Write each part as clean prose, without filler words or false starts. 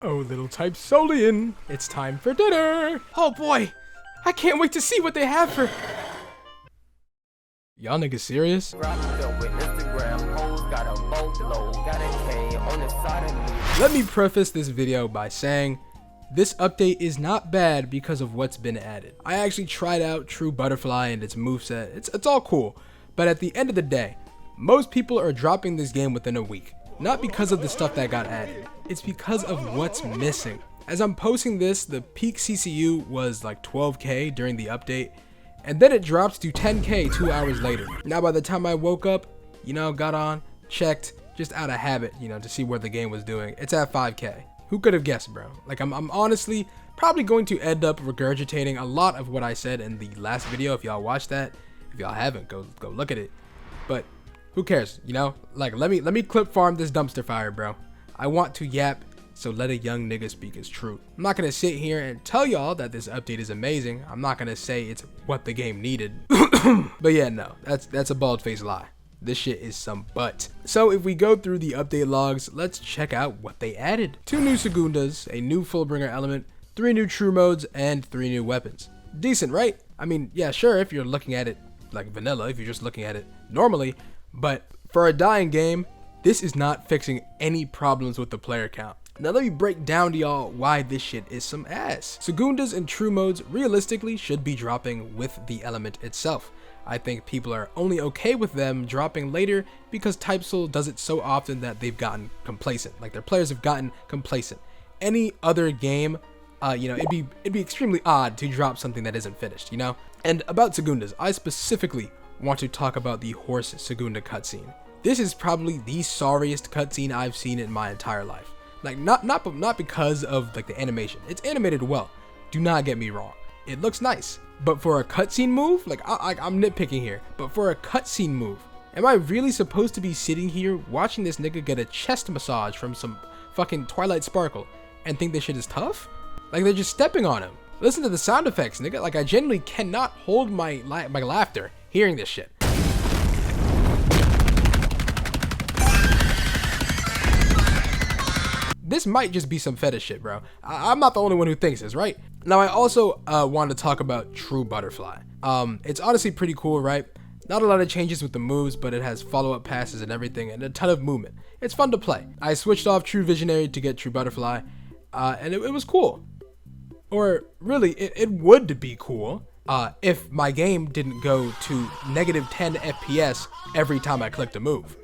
Oh, little typesoulian, it's time for dinner. Oh boy, I can't wait to see what they have for... Y'all niggas serious? Let me preface this video by saying this update is not bad because of what's been added. I actually tried out True Butterfly and its moveset. It's all cool, but at the end of the day, most people are dropping this game within a week. Not because of the stuff that got added, it's because of what's missing. As I'm posting this, the peak CCU was like 12k during the update, and then it drops to 10k 2 hours later. Now by the time I woke up, got on, checked, just out of habit, to see where the game was doing, it's at 5k. Who could have guessed, bro? Like I'm honestly probably going to end up regurgitating a lot of what I said in the last video. If y'all watched that, if y'all haven't, go look at it. But who cares, Like let me clip farm this dumpster fire, bro. I want to yap, so let a young nigga speak his truth. I'm not gonna sit here and tell y'all that this update is amazing. I'm not gonna say it's what the game needed. But yeah, no, that's a bald-faced lie. This shit is some butt. So if we go through the update logs, let's check out what they added. 2 new segundas, a new Fullbringer element, 3 new true modes, and 3 new weapons. Decent, right? I mean, yeah, sure, if you're looking at it like vanilla, if you're just looking at it normally, but for a dying game, this is not fixing any problems with the player count. Now let me break down to y'all why this shit is some ass. Segundas and true modes realistically should be dropping with the element itself. I think people are only okay with them dropping later because typesoul does it so often that they've gotten complacent. Like their players have gotten complacent. Any other game, it'd be extremely odd to drop something that isn't finished, And about segundas, I specifically want to talk about the horse segunda cutscene. This is probably the sorriest cutscene I've seen in my entire life. Like not because of like the animation. It's animated well. Do not get me wrong. It looks nice. But for a cutscene move, like I'm nitpicking here, but for a cutscene move, am I really supposed to be sitting here watching this nigga get a chest massage from some fucking Twilight Sparkle and think this shit is tough? Like they're just stepping on him. Listen to the sound effects, nigga. Like I genuinely cannot hold my laughter hearing this shit. This might just be some fetish shit, bro. I'm not the only one who thinks this, right? Now, I also want to talk about True Butterfly. It's honestly pretty cool, right? Not a lot of changes with the moves, but it has follow-up passes and everything, and a ton of movement. It's fun to play. I switched off True Visionary to get True Butterfly, and it was cool. Or really, it would be cool if my game didn't go to -10 FPS every time I clicked a move.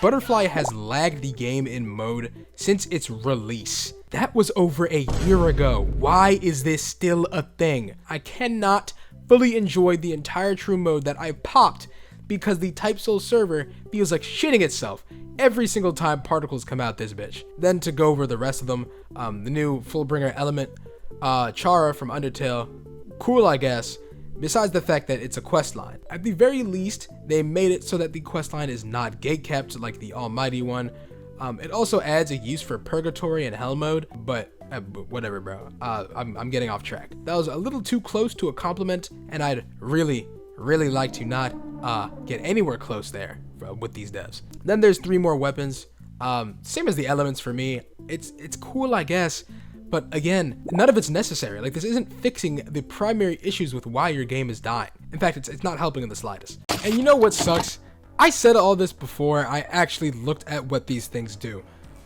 Butterfly has lagged the game in mode since its release. That was over a year ago. Why is this still a thing? I cannot fully enjoy the entire true mode that I popped because the typesoul server feels like shitting itself every single time particles come out this bitch. Then to go over the rest of them, the new Fullbringer element, Chara from Undertale, cool I guess. Besides the fact that it's a quest line. At the very least, they made it so that the quest line is not gatekept like the almighty one. It also adds a use for purgatory and hell mode, but whatever, bro. I'm getting off track. That was a little too close to a compliment, and I'd really like to not get anywhere close there with these devs. Then there's 3 more weapons. Same as the elements for me. It's cool, I guess. But again, none of it's necessary. Like this isn't fixing the primary issues with why your game is dying. In fact, it's not helping in the slightest. And you know what sucks? I said all this before I actually looked at what these things do.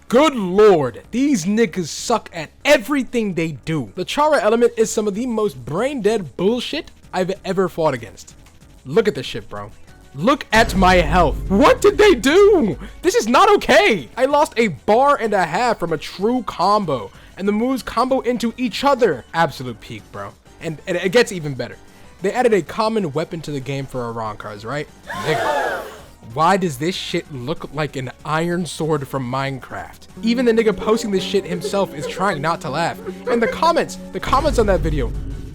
Good lord, these niggas suck at everything they do. The Chara element is some of the most brain dead bullshit I've ever fought against. Look at this shit, bro. Look at my health. What did they do? This is not okay. I lost a bar and a half from a true combo. And the moves combo into each other. Absolute peak, bro. And it gets even better. They added a common weapon to the game for Arankars, right? Nigga, why does this shit look like an iron sword from Minecraft? Even the nigga posting this shit himself is trying not to laugh. And the comments on that video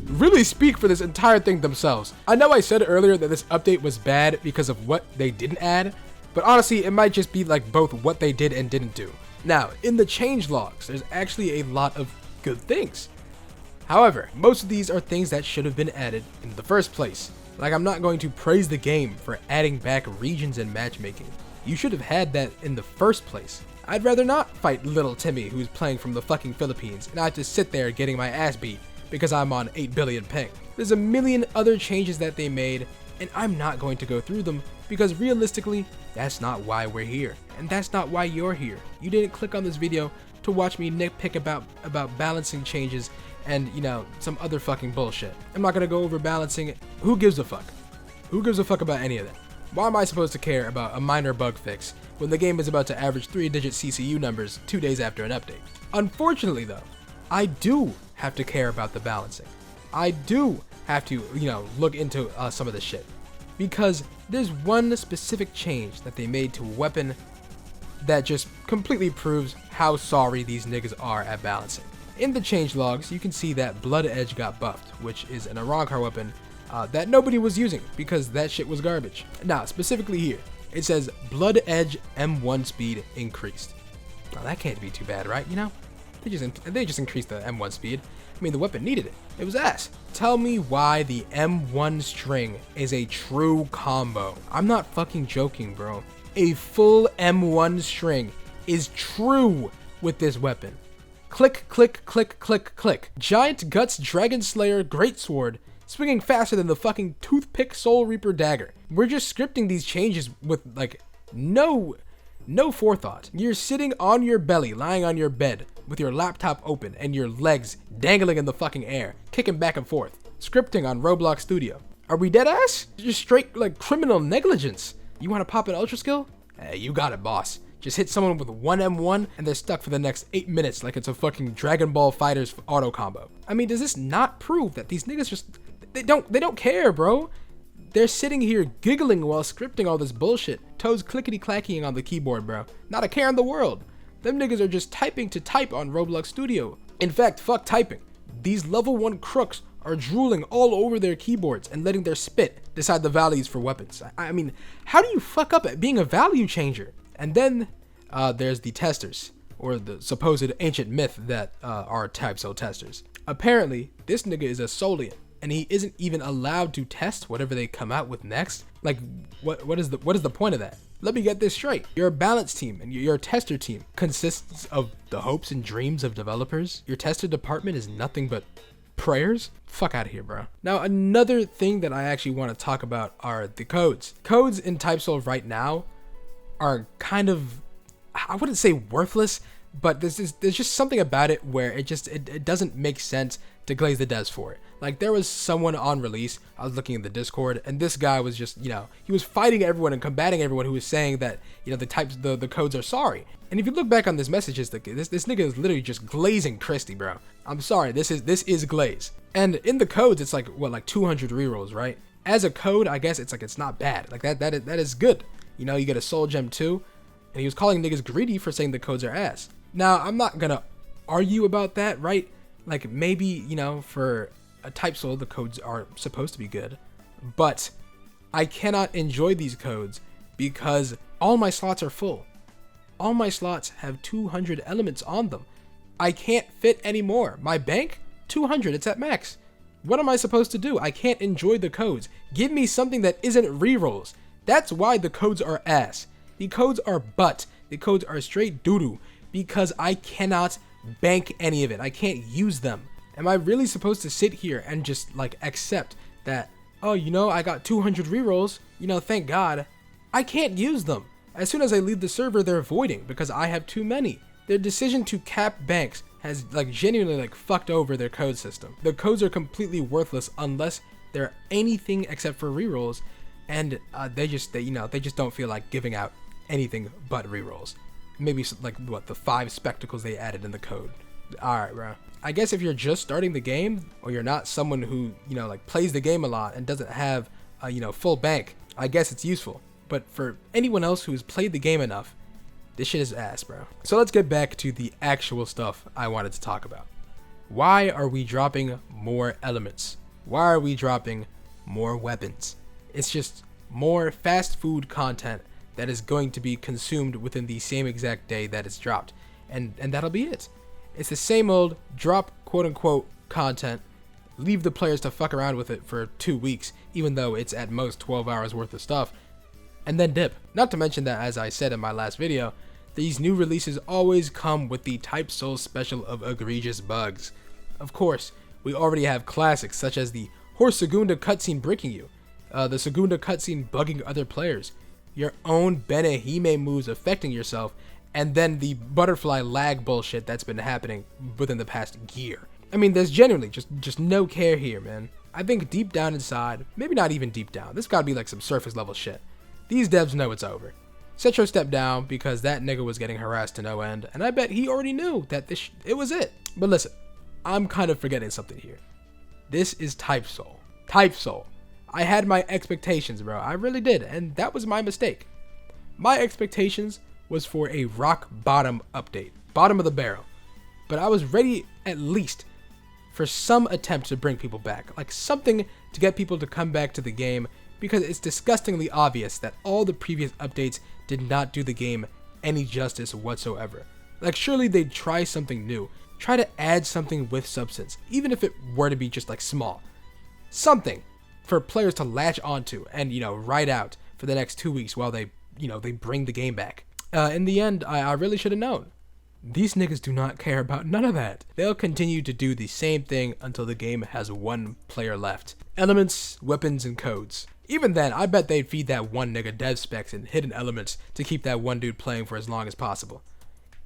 really speak for this entire thing themselves. I know I said earlier that this update was bad because of what they didn't add, but honestly, it might just be like both what they did and didn't do. Now, in the change logs, there's actually a lot of good things. However, most of these are things that should have been added in the first place. Like, I'm not going to praise the game for adding back regions and matchmaking. You should have had that in the first place. I'd rather not fight little Timmy who's playing from the fucking Philippines and I have to sit there getting my ass beat because I'm on 8 billion ping. There's a million other changes that they made, and I'm not going to go through them because realistically, that's not why we're here. And that's not why you're here. You didn't click on this video to watch me nitpick about balancing changes and, you know, some other fucking bullshit. I'm not gonna go over balancing. Who gives a fuck? Who gives a fuck about any of that? Why am I supposed to care about a minor bug fix when the game is about to average 3-digit CCU numbers 2 days after an update? Unfortunately though, I do have to care about the balancing. I do have to, you know, look into some of this shit. Because there's one specific change that they made to a weapon that just completely proves how sorry these niggas are at balancing. In the change logs, you can see that Blood Edge got buffed, which is an Arankar weapon that nobody was using because that shit was garbage. Now, specifically here, it says Blood Edge M1 speed increased. Now that can't be too bad, right? You know, they just increased the M1 speed. I mean, the weapon needed it. It was ass. Tell me why the M1 string is a true combo. I'm not fucking joking, bro. A full M1 string is true with this weapon. Click, click, click, click, click. Giant Guts Dragon Slayer Greatsword swinging faster than the fucking Toothpick Soul Reaper dagger. We're just scripting these changes with like no forethought. You're sitting on your belly, lying on your bed with your laptop open and your legs dangling in the fucking air, kicking back and forth, scripting on Roblox Studio. Are we dead ass? Just straight like criminal negligence. You want to pop an ultra skill? Hey, you got it, boss. Just hit someone with one M1 and they're stuck for the next 8 minutes like it's a fucking Dragon Ball Fighters auto combo. I mean, does this not prove that these niggas just they don't care, bro? They're sitting here giggling while scripting all this bullshit, toes clickety clacking on the keyboard, bro. Not a care in the world. Them niggas are just typing to type on Roblox Studio. In fact, fuck typing. These level 1 crooks are drooling all over their keyboards and letting their spit decide the values for weapons. I mean, how do you fuck up at being a value changer? And then there's the testers, or the supposed ancient myth that are typesoul testers. Apparently, this nigga is a Solian, and he isn't even allowed to test whatever they come out with next. Like, what is the point of that? Let me get this straight. Your balance team and your tester team consists of the hopes and dreams of developers. Your tester department is nothing but prayers? Fuck out of here, bro. Now, another thing that I actually want to talk about are the codes. Codes in typesoul right now are kind of, I wouldn't say worthless, but there's just something about it where it doesn't make sense to glaze the devs for it. Like, there was someone on release, I was looking in the Discord, and this guy was just, you know, he was fighting everyone and combating everyone who was saying that, you know, the codes are sorry. And if you look back on this messages, this nigga is literally just glazing Christy, bro. I'm sorry, this is glaze. And in the codes, it's like, what, like 200 rerolls, right? As a code, I guess it's not bad. Like, that is good. You know, you get a soul gem too, and he was calling niggas greedy for saying the codes are ass. Now, I'm not gonna argue about that, right? Like, maybe, you know, for a typesoul, the codes are supposed to be good, but I cannot enjoy these codes because all my slots are full. All my slots have 200 elements on them. I can't fit any more. My bank, 200, it's at max. What am I supposed to do? I can't enjoy the codes. Give me something that isn't rerolls. That's why the codes are ass. The codes are butt. The codes are straight doo-doo because I cannot bank any of it. I can't use them. Am I really supposed to sit here and just like accept that, oh, you know, I got 200 rerolls, you know, thank God. I can't use them. As soon as I leave the server, they're voiding because I have too many. Their decision to cap banks has like genuinely like fucked over their code system. The codes are completely worthless unless they're anything except for rerolls, and they just don't feel like giving out anything but rerolls. Maybe like what, the 5 spectacles they added in the code. Alright, bro. I guess if you're just starting the game, or you're not someone who, you know, like plays the game a lot and doesn't have a, you know, full bank, I guess it's useful. But for anyone else who's played the game enough, this shit is ass, bro. So let's get back to the actual stuff I wanted to talk about. Why are we dropping more elements? Why are we dropping more weapons? It's just more fast food content that is going to be consumed within the same exact day that it's dropped. And that'll be it. It's the same old drop quote-unquote content, leave the players to fuck around with it for 2 weeks, even though it's at most 12 hours worth of stuff, and then dip. Not to mention that, as I said in my last video, these new releases always come with the typesoul special of egregious bugs. Of course, we already have classics such as the Horse Segunda cutscene breaking you, the Segunda cutscene bugging other players, your own Benehime moves affecting yourself, and then the butterfly lag bullshit that's been happening within the past year. I mean, there's genuinely just no care here, man. I think deep down inside, maybe not even deep down, this gotta be like some surface level shit. These devs know it's over. Cetro stepped down because that nigga was getting harassed to no end, and I bet he already knew that it was it. But listen, I'm kind of forgetting something here. This is typesoul. Typesoul. I had my expectations, bro. I really did, and that was my mistake. My expectations was for a rock bottom update, bottom of the barrel. But I was ready at least for some attempt to bring people back, like something to get people to come back to the game, because it's disgustingly obvious that all the previous updates did not do the game any justice whatsoever. Like, surely they'd try something new, try to add something with substance, even if it were to be just like small. Something for players to latch onto and, ride out for the next 2 weeks while they bring the game back. In the end, I really should have known. These niggas do not care about none of that. They'll continue to do the same thing until the game has one player left. Elements, weapons, and codes. Even then, I bet they'd feed that one nigga dev specs and hidden elements to keep that one dude playing for as long as possible.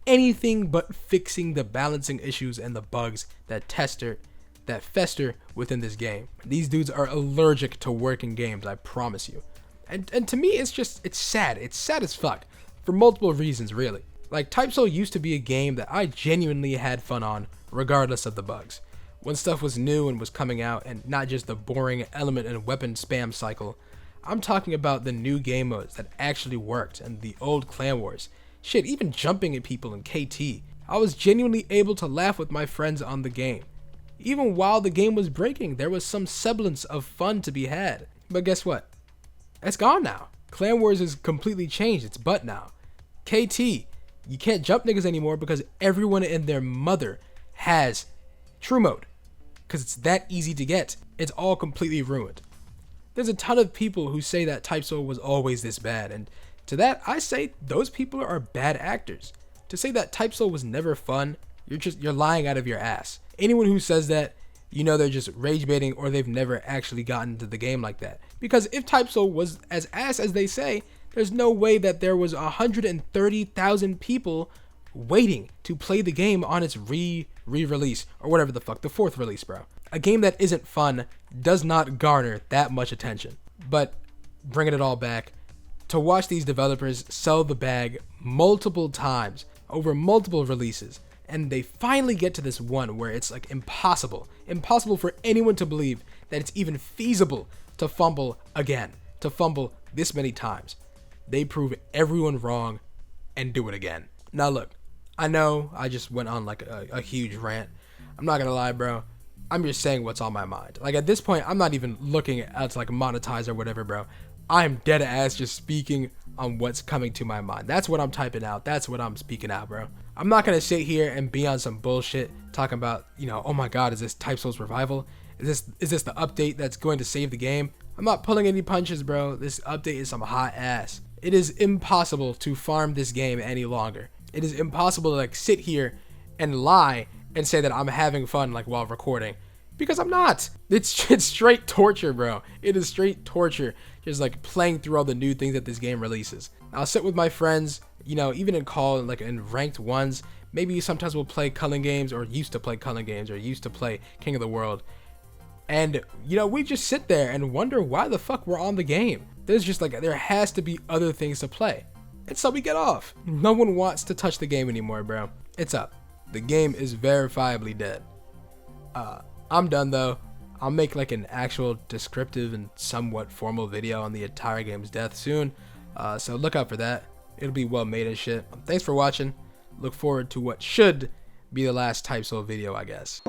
Anything but fixing the balancing issues and the bugs that fester within this game. These dudes are allergic to working games, I promise you. And to me, it's sad. It's sad as fuck. For multiple reasons, really. Like, typesoul used to be a game that I genuinely had fun on, regardless of the bugs. When stuff was new and was coming out, and not just the boring element and weapon spam cycle, I'm talking about the new game modes that actually worked, and the old clan wars. Shit, even jumping at people in KT. I was genuinely able to laugh with my friends on the game. Even while the game was breaking, there was some semblance of fun to be had. But guess what? It's gone now. Clan Wars is completely changed its butt now. KT, you can't jump niggas anymore because everyone and their mother has true mode. Because it's that easy to get. It's all completely ruined. There's a ton of people who say that typesoul was always this bad, and to that I say those people are bad actors. To say that typesoul was never fun, you're lying out of your ass. Anyone who says that, they're just rage baiting or they've never actually gotten into the game like that. Because if typesoul was as ass as they say, there's no way that there was 130,000 people waiting to play the game on its re-release, or whatever the fuck, the fourth release, bro. A game that isn't fun does not garner that much attention. But bringing it all back, to watch these developers sell the bag multiple times over multiple releases, and they finally get to this one where it's like impossible for anyone to believe that it's even feasible to fumble again, to fumble this many times. They prove everyone wrong and do it again. Now look, I know I just went on like a huge rant. I'm not gonna lie, bro. I'm just saying what's on my mind. Like, at this point, I'm not even looking at like monetize or whatever, bro. I'm dead ass just speaking on what's coming to my mind. That's what I'm typing out. That's what I'm speaking out, bro. I'm not gonna sit here and be on some bullshit talking about, oh my god, is this typesoul's revival? Is this the update that's going to save the game? I'm not pulling any punches, bro. This update is some hot ass. It is impossible to farm this game any longer. It is impossible to like sit here and lie and say that I'm having fun like while recording, because I'm not. It's straight torture, bro. It is straight torture, just like playing through all the new things that this game releases. I'll sit with my friends, even in call, like in ranked ones. Maybe sometimes we'll play culling games, or used to play culling games, or used to play King of the World. And, we just sit there and wonder why the fuck we're on the game. There's just like, there has to be other things to play. And so we get off. No one wants to touch the game anymore, bro. It's up. The game is verifiably dead. I'm done though. I'll make like an actual descriptive and somewhat formal video on the entire game's death soon. So look out for that. It'll be well made and shit. Thanks for watching. Look forward to what should be the last typesoul video, I guess.